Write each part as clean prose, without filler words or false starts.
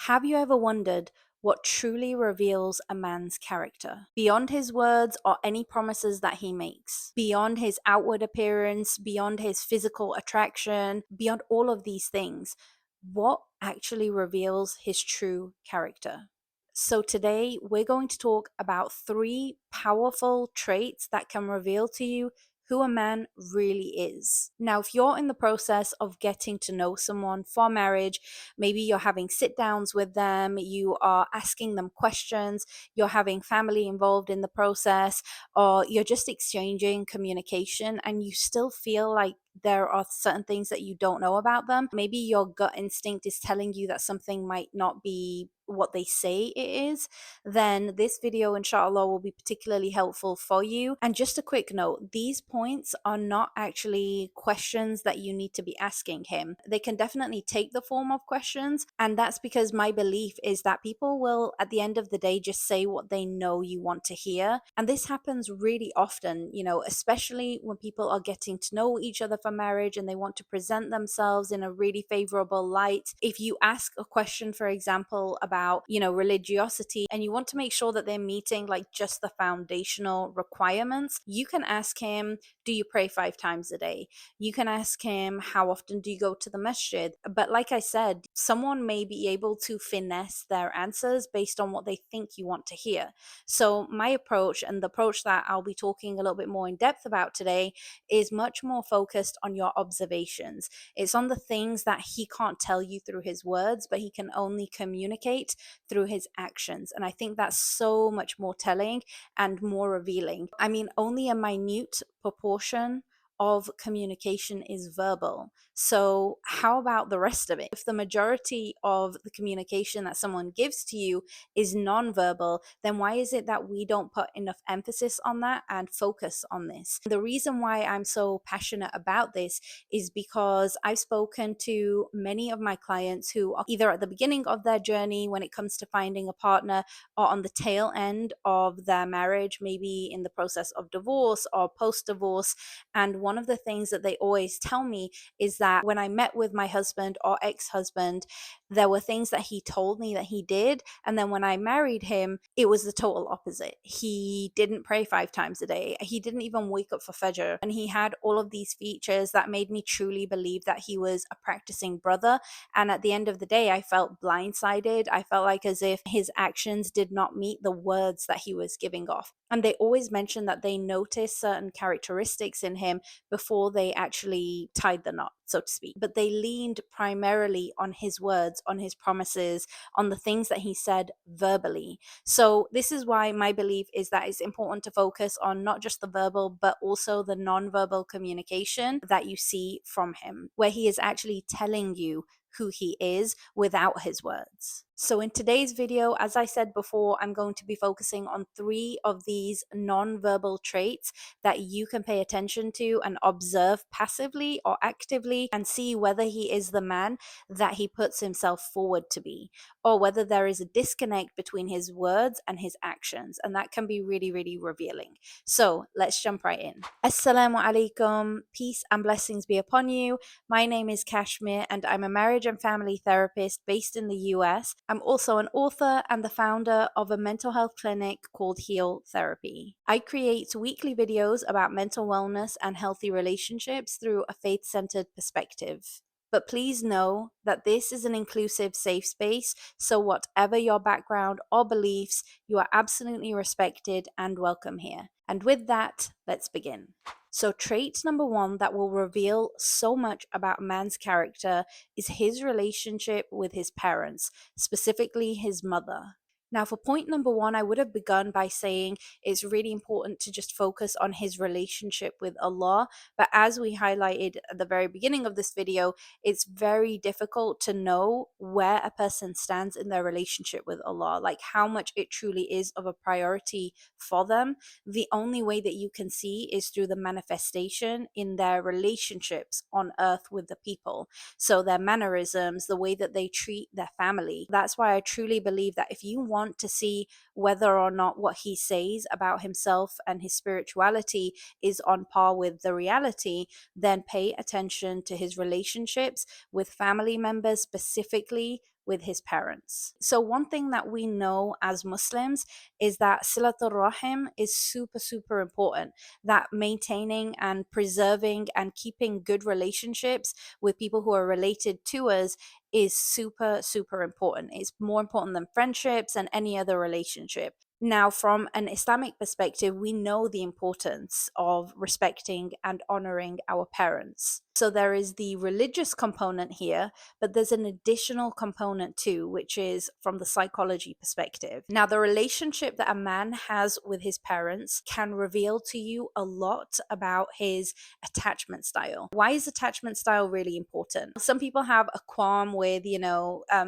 Have you ever wondered what truly reveals a man's character? Beyond his words or any promises that he makes, beyond his outward appearance, beyond his physical attraction, beyond all of these things, what actually reveals his true character? So, today we're going to talk about three powerful traits that can reveal to you who a man really is. Now, if you're in the process of getting to know someone for marriage, maybe you're having sit downs with them, you are asking them questions, you're having family involved in the process, or you're just exchanging communication and you still feel like there are certain things that you don't know about them. Maybe your gut instinct is telling you that something might not be what they say it is, then this video, inshallah, will be particularly helpful for you. And just a quick note, these points are not actually questions that you need to be asking him. They can definitely take the form of questions, and that's because my belief is that people will, at the end of the day, just say what they know you want to hear. And this happens really often, especially when people are getting to know each other for marriage and they want to present themselves in a really favorable light. If you ask a question, for example, about religiosity, and you want to make sure that they're meeting like just the foundational requirements, you can ask him, do you pray 5 times a day? You can ask him, how often do you go to the masjid? But like I said, someone may be able to finesse their answers based on what they think you want to hear. So my approach, and the approach that I'll be talking a little bit more in depth about today, is much more focused on your observations. It's on the things that he can't tell you through his words, but he can only communicate through his actions. And I think that's so much more telling and more revealing. I mean, only a minute proportion of communication is verbal. So, how about the rest of it? If the majority of the communication that someone gives to you is non-verbal, then why is it that we don't put enough emphasis on that and focus on this? The reason why I'm so passionate about this is because I've spoken to many of my clients who are either at the beginning of their journey when it comes to finding a partner, or on the tail end of their marriage, maybe in the process of divorce or post-divorce. And one of the things that they always tell me is that when I met with my husband or ex-husband, there were things that he told me that he did. And then when I married him, it was the total opposite. He didn't pray 5 times a day. He didn't even wake up for Fajr. And he had all of these features that made me truly believe that he was a practicing brother. And at the end of the day, I felt blindsided. I felt like as if his actions did not meet the words that he was giving off. And they always mention that they noticed certain characteristics in him before they actually tied the knot, so to speak. But they leaned primarily on his words, on his promises, on the things that he said verbally. So this is why my belief is that it's important to focus on not just the verbal, but also the non-verbal communication that you see from him, where he is actually telling you who he is without his words. So in today's video, as I said before, I'm going to be focusing on three of these non-verbal traits that you can pay attention to and observe passively or actively and see whether he is the man that he puts himself forward to be, or whether there is a disconnect between his words and his actions. And that can be really, really revealing. So let's jump right in. Assalamu alaikum, peace and blessings be upon you. My name is Kashmir and I'm a marriage and family therapist based in the US. I'm also an author and the founder of a mental health clinic called Heal Therapy. I create weekly videos about mental wellness and healthy relationships through a faith-centered perspective. But please know that this is an inclusive, safe space, so whatever your background or beliefs, you are absolutely respected and welcome here. And with that, let's begin. So trait number one that will reveal so much about a man's character is his relationship with his parents, specifically his mother. Now, for point number one, I would have begun by saying it's really important to just focus on his relationship with Allah. But as we highlighted at the very beginning of this video, it's very difficult to know where a person stands in their relationship with Allah, like how much it truly is of a priority for them. The only way that you can see is through the manifestation in their relationships on earth with the people. So their mannerisms, the way that they treat their family. That's why I truly believe that if you want to see whether or not what he says about himself and his spirituality is on par with the reality, then pay attention to his relationships with family members, specifically with his parents. So one thing that we know as Muslims is that silatul rahim is super, super important, that maintaining and preserving and keeping good relationships with people who are related to us is super, super important. It's more important than friendships and any other relationship. Now, from an Islamic perspective, we know the importance of respecting and honoring our parents. So there is the religious component here, but there's an additional component too, which is from the psychology perspective. Now, the relationship that a man has with his parents can reveal to you a lot about his attachment style. Why is attachment style really important? Some people have a qualm with,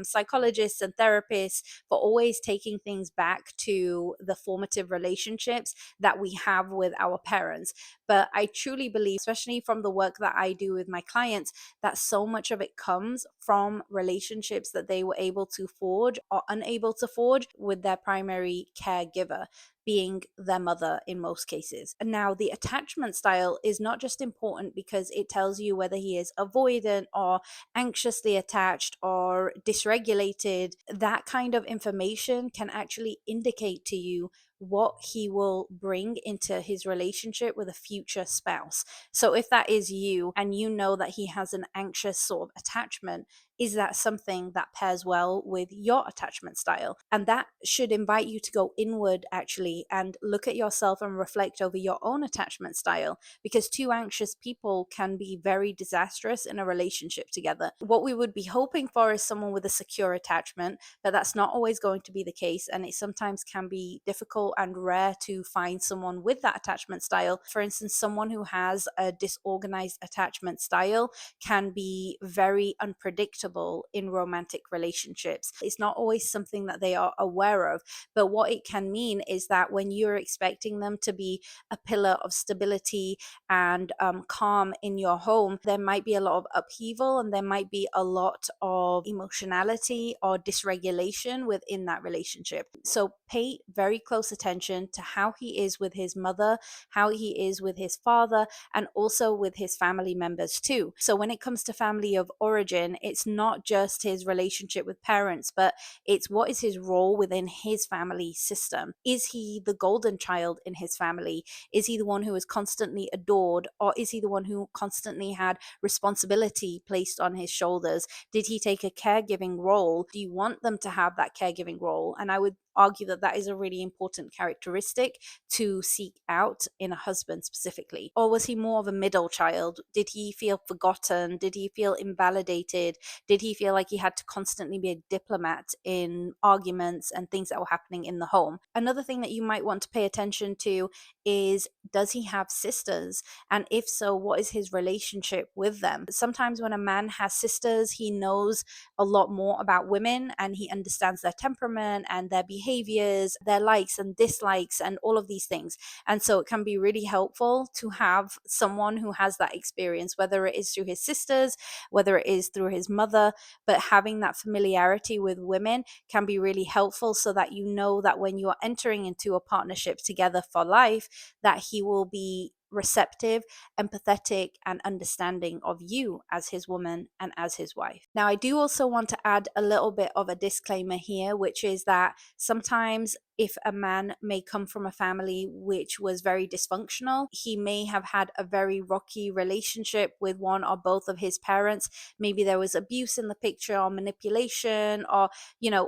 psychologists and therapists for always taking things back to the formative relationships that we have with our parents. But I truly believe, especially from the work that I do with my clients, that so much of it comes from relationships that they were able to forge or unable to forge with their primary caregiver, being their mother in most cases. And now the attachment style is not just important because it tells you whether he is avoidant or anxiously attached or dysregulated. That kind of information can actually indicate to you what he will bring into his relationship with a future spouse. So if that is you and you know that he has an anxious sort of attachment, is that something that pairs well with your attachment style? And that should invite you to go inward actually and look at yourself and reflect over your own attachment style, because two anxious people can be very disastrous in a relationship together. What we would be hoping for is someone with a secure attachment, but that's not always going to be the case, and it sometimes can be difficult and rare to find someone with that attachment style. For instance, someone who has a disorganized attachment style can be very unpredictable in romantic relationships. It's not always something that they are aware of, but what it can mean is that when you're expecting them to be a pillar of stability and calm in your home, there might be a lot of upheaval and there might be a lot of emotionality or dysregulation within that relationship. So pay very close attention to how he is with his mother, how he is with his father, and also with his family members too. So when it comes to family of origin, it's not just his relationship with parents, but it's what is his role within his family system. Is he the golden child in his family? Is he the one who is constantly adored, or is he the one who constantly had responsibility placed on his shoulders? Did he take a caregiving role? Do you want them to have that caregiving role? And I would argue that that is a really important characteristic to seek out in a husband specifically. Or was he more of a middle child? Did he feel forgotten? Did he feel invalidated? Did he feel like he had to constantly be a diplomat in arguments and things that were happening in the home? Another thing that you might want to pay attention to is, does he have sisters? And if so, what is his relationship with them? Sometimes when a man has sisters, he knows a lot more about women and he understands their temperament and their behaviors, their likes and dislikes, and all of these things. And so it can be really helpful to have someone who has that experience, whether it is through his sisters, whether it is through his mother, but having that familiarity with women can be really helpful so that you know that when you are entering into a partnership together for life, that he will be receptive, empathetic, and understanding of you as his woman and as his wife. Now, I do also want to add a little bit of a disclaimer here, which is that sometimes if a man may come from a family which was very dysfunctional, he may have had a very rocky relationship with one or both of his parents. Maybe there was abuse in the picture or manipulation or,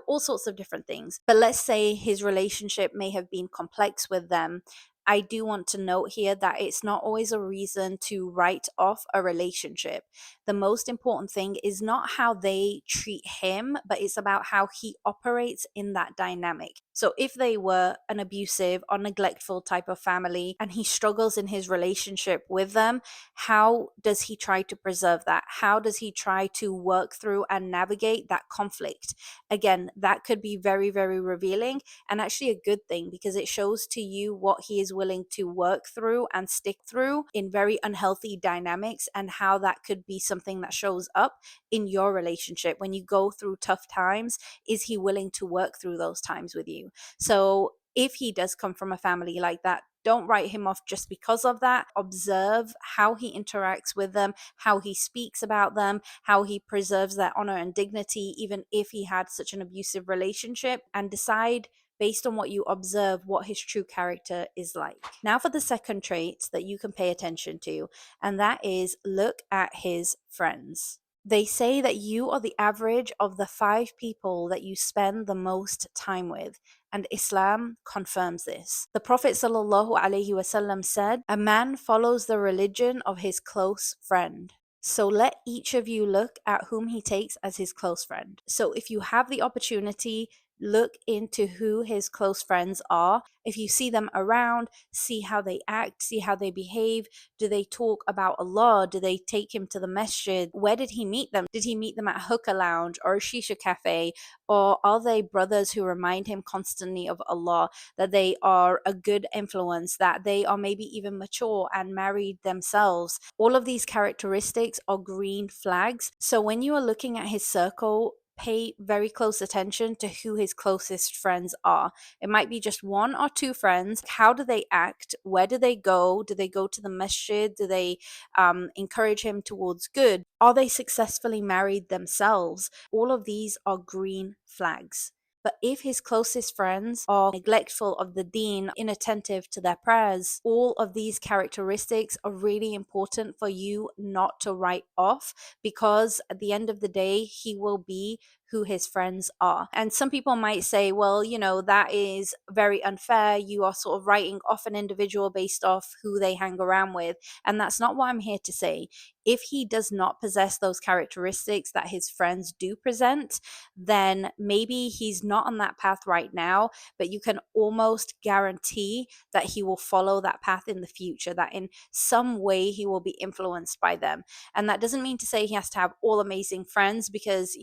all sorts of different things. But let's say his relationship may have been complex with them. I do want to note here that it's not always a reason to write off a relationship. The most important thing is not how they treat him, but it's about how he operates in that dynamic. So if they were an abusive or neglectful type of family and he struggles in his relationship with them, how does he try to preserve that? How does he try to work through and navigate that conflict? Again, that could be very, very revealing and actually a good thing, because it shows to you what he is willing to work through and stick through in very unhealthy dynamics, and how that could be something that shows up in your relationship. When you go through tough times, is he willing to work through those times with you? So if he does come from a family like that, Don't write him off just because of that. Observe how he interacts with them, how he speaks about them, how he preserves their honor and dignity, even if he had such an abusive relationship, and decide based on what you observe what his true character is like. Now for the second trait that you can pay attention to, and that is look at his friends. They say that you are the average of the 5 people that you spend the most time with, and Islam confirms this. The Prophet ﷺ said, "A man follows the religion of his close friend." So let each of you look at whom he takes as his close friend. So if you have the opportunity, look into who his close friends are. If you see them around, see how they act, see how they behave. Do they talk about Allah? Do they take him to the masjid? Where did he meet them? Did he meet them at a hookah lounge or a shisha cafe? Or are they brothers who remind him constantly of Allah, that they are a good influence, that they are maybe even mature and married themselves? All of these characteristics are green flags. So when you are looking at his circle, pay very close attention to who his closest friends are. It might be just 1 or 2 friends. How do they act? Where do they go? Do they go to the masjid? Do they encourage him towards good? Are they successfully married themselves? All of these are green flags. But if his closest friends are neglectful of the deen, inattentive to their prayers, all of these characteristics are really important for you not to write off, because at the end of the day, he will be who his friends are. And some people might say, well, that is very unfair. You are sort of writing off an individual based off who they hang around with. And that's not what I'm here to say. If he does not possess those characteristics that his friends do present, then maybe he's not on that path right now, but you can almost guarantee that he will follow that path in the future, that in some way he will be influenced by them. And that doesn't mean to say he has to have all amazing friends, because,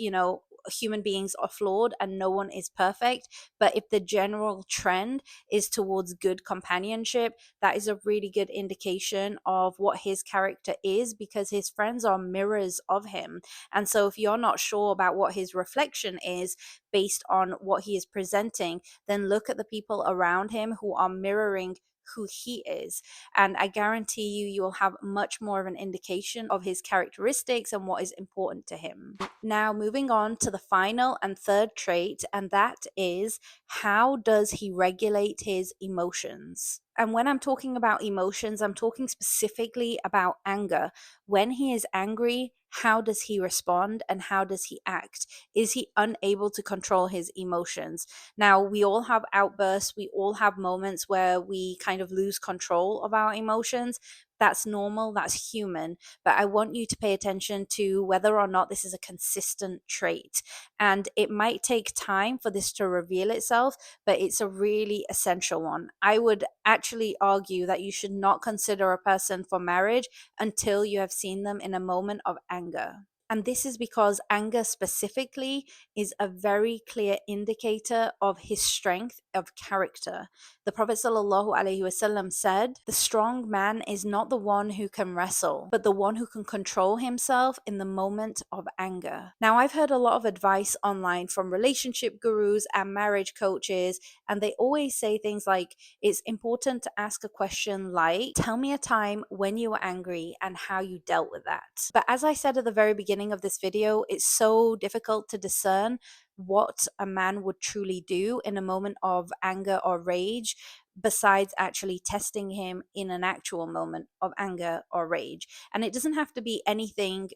human beings are flawed and no one is perfect. But if the general trend is towards good companionship, that is a really good indication of what his character is, because his friends are mirrors of him. And so if you're not sure about what his reflection is based on what he is presenting, then look at the people around him who are mirroring who he is. And I guarantee you will have much more of an indication of his characteristics and what is important to him. Now, moving on to the final and third trait, and that is, how does he regulate his emotions? And when I'm talking about emotions, I'm talking specifically about anger. When he is angry, how does he respond and how does he act? Is he unable to control his emotions? Now, we all have outbursts. We all have moments where we kind of lose control of our emotions. That's normal. That's human. But I want you to pay attention to whether or not this is a consistent trait. And it might take time for this to reveal itself, but it's a really essential one. I would actually argue that you should not consider a person for marriage until you have seen them in a moment of anger. And this is because anger specifically is a very clear indicator of his strength of character. The Prophet ﷺ said, "The strong man is not the one who can wrestle, but the one who can control himself in the moment of anger." Now, I've heard a lot of advice online from relationship gurus and marriage coaches, and they always say things like, it's important to ask a question like, tell me a time when you were angry and how you dealt with that. But as I said at the very beginning of this video, it's so difficult to discern what a man would truly do in a moment of anger or rage, besides actually testing him in an actual moment of anger or rage. And it doesn't have to be anything,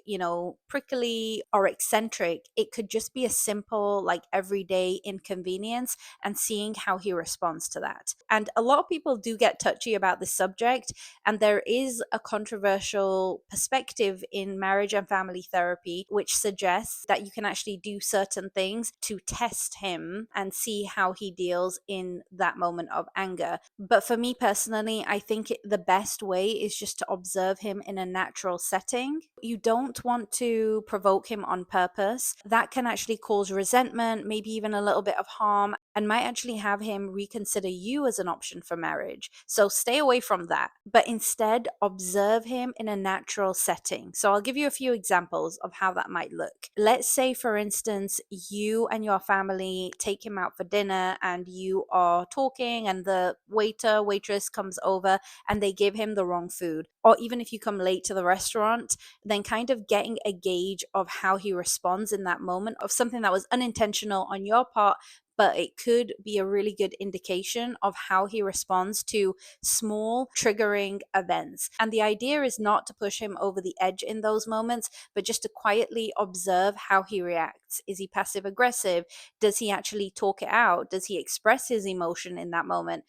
prickly or eccentric. It could just be a simple, like, everyday inconvenience, and seeing how he responds to that. And a lot of people do get touchy about this subject, and there is a controversial perspective in marriage and family therapy which suggests that you can actually do certain things to test him and see how he deals in that moment of anger. But for me personally, I think the best way is just to observe him in a natural setting. You don't want to provoke him on purpose. That can actually cause resentment, maybe even a little bit of harm. and might actually have him reconsider you as an option for marriage. So stay away from that, but instead observe him in a natural setting. So I'll give you a few examples of how that might look. Let's say, for instance, you and your family take him out for dinner and you are talking, and the waitress comes over and they give him the wrong food. Or even if you come late to the restaurant, then kind of getting a gauge of how he responds in that moment of something that was unintentional on your part, but it could be a really good indication of how he responds to small triggering events. And the idea is not to push him over the edge in those moments, but just to quietly observe how he reacts. Is he passive aggressive? Does he actually talk it out? Does he express his emotion in that moment?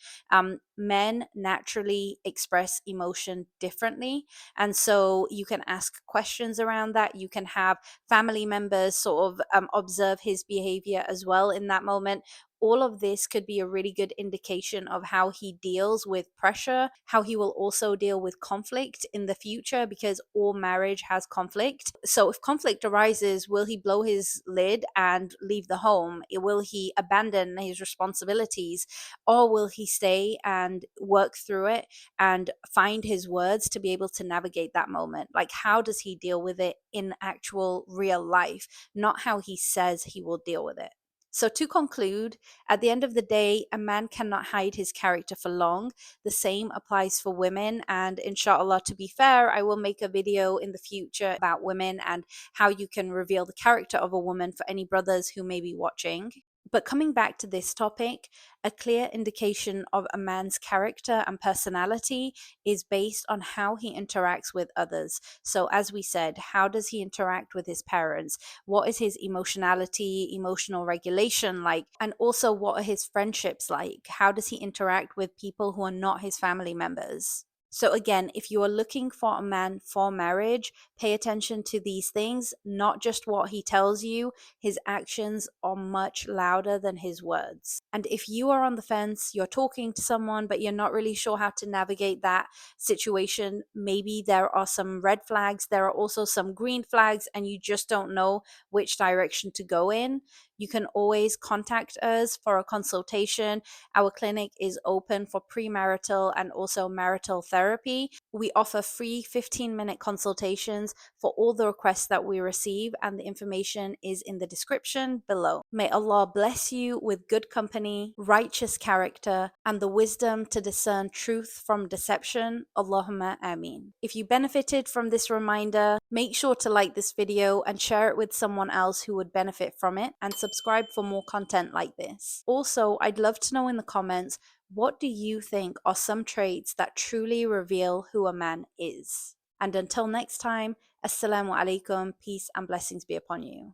Men naturally express emotion differently. And so you can ask questions around that. You can have family members sort of observe his behavior as well in that moment. All of this could be a really good indication of how he deals with pressure, how he will also deal with conflict in the future, because all marriage has conflict. So if conflict arises, will he blow his lid and leave the home? Will he abandon his responsibilities? Or will he stay and work through it and find his words to be able to navigate that moment? Like, how does he deal with it in actual real life, not how he says he will deal with it? So, to conclude, at the end of the day, a man cannot hide his character for long. The same applies for women. And inshallah, to be fair, I will make a video in the future about women and how you can reveal the character of a woman for any brothers who may be watching. But coming back to this topic, a clear indication of a man's character and personality is based on how he interacts with others. So, as we said, how does he interact with his parents? What is his emotionality, emotional regulation like? And also, what are his friendships like? How does he interact with people who are not his family members? So, again, if you are looking for a man for marriage, pay attention to these things, not just what he tells you. His actions are much louder than his words. And if you are on the fence, you're talking to someone, but you're not really sure how to navigate that situation, maybe there are some red flags, there are also some green flags, and you just don't know which direction to go in, you can always contact us for a consultation. Our clinic is open for premarital and also marital therapy. We offer free 15-minute consultations for all the requests that we receive, and the information is in the description below. May Allah bless you with good company, righteous character, and the wisdom to discern truth from deception. Allahumma ameen. If you benefited from this reminder, make sure to like this video and share it with someone else who would benefit from it, and subscribe for more content like this. Also, I'd love to know in the comments, what do you think are some traits that truly reveal who a man is? And until next time, Assalamu alaikum, peace and blessings be upon you.